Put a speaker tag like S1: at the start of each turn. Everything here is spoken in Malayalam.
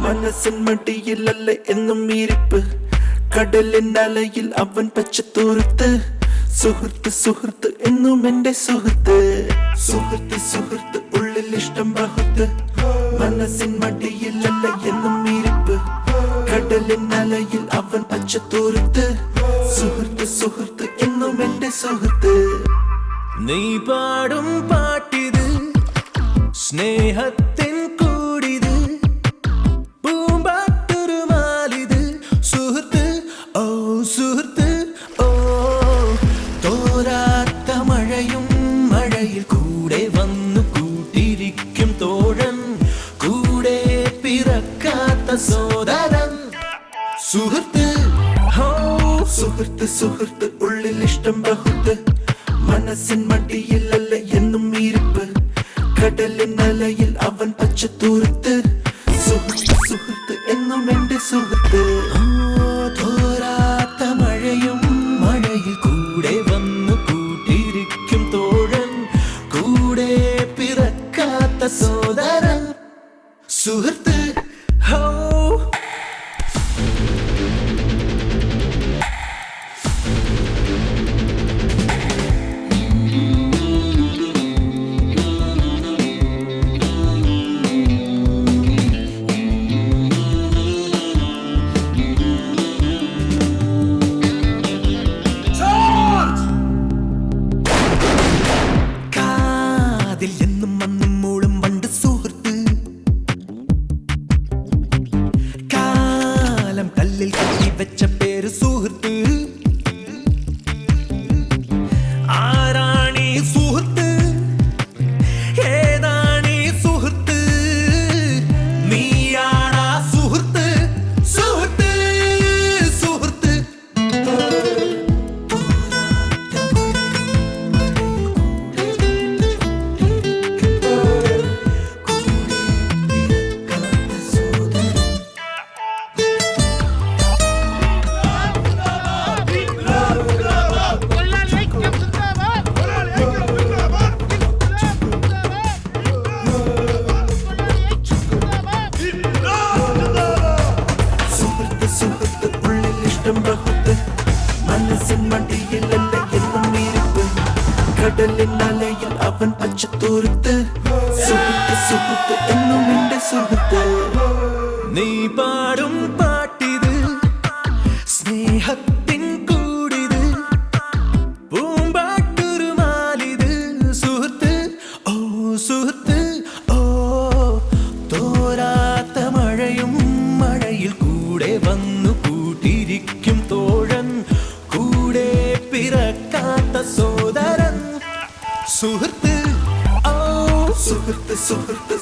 S1: മനസ്സിൻ മടിയിലല്ല എന്നും ഇരിപ്പ് കടലിൻ അലയിൽ അവൻ പച്ചത്തോർത്ത് സുഹൃത്ത് സുഹൃത്ത് എന്നും എന്റെ സുഹൃത്ത് സുഹൃത്ത് സുഹൃത്ത് ഉള്ളിൽ ഇഷ്ടം ബഹുത്ത് മനസ്സിൻ മടിയിലല്ല എന്നും ഇരിപ്പ് കടലിൻ അലയിൽ അവൻ പച്ചത്തോർത്ത് സുഹൃത്ത് സുഹൃത്ത് എന്നും എന്റെ സുഹൃത്ത്
S2: നീ പാടും പാട്ടിത് സ്നേഹത്തിൻ കൂടിത് പൂമ്പാട്ടുരുമാലിത് സുഹൃത്ത് ഓ സുഹൃത്ത് ഓ തോരാത്ത മഴയും മഴയിൽ കൂടെ വന്നു കൂട്ടിരിക്കും തോഴൻ കൂടെ പിറക്കാത്ത സോദരൻ സുഹൃത്ത്
S1: സുഹൃത്ത് സുഹൃത്ത് ഉള്ളിൽ ഇഷ്ടം ബഹുത്ത് മനസ്സിൻ മടിയിലല്ല എന്നും ഇരിപ്പ് കടലിൻ അലയിൽ അവൻ പച്ചത്തൂർത്ത് സുഹൃത്ത് സുഹൃത്ത് എന്നും എന്റെ സുഹൃത്ത്
S2: തോരാത്ത മഴയും മഴയിൽ കൂടെ വന്നു കൂട്ടിരിക്കും തോഴൻ കൂടെ പിറക്കാത്ത സോദരൻ സുഹൃത്ത് എന്നും അന്നും മൂളും പണ്ട് സുഹൃത്ത് കാലം കല്ലിൽ കെട്ടി വെച്ച പേര് സുഹൃത്ത് ആരാണീ സുഹൃത്ത് ഏതാണീ സുഹൃത്ത് നീയാണാ സുഹൃത്ത് സുഹൃത്ത് സുഹൃത്ത്
S1: സുഹൃത്ത് ഉള്ളിൽ ഇഷ്ടം ബഹുത്ത് മനസ്സിൻ മടിയിലല്ല എന്നും ഇരിപ്പ് കടലിൻ അലയിൽ അവൻ പച്ചത്തൂർത്ത് സുഹൃത്ത് സുഹൃത്ത് എന്നും എന്റെ സുഹൃത്ത്
S2: നീ പാടും പാട്ടിത് സ്നേഹത്തിൻ കൂടിത് പൂമ്പാട്ടുരുമാലിത് സുഹൃത്ത് ഓ സുഹൃത്ത് ഓ തോരാത്ത മഴയും മഴയിൽ കൂടെ വന്നു കൂട്ടിരിക്കും തോഴൻ കൂടെ പിറക്കാത്ത സോദരൻ സുഹൃത്ത് ഓ
S1: സുഹൃത്ത് സുഹൃത്ത്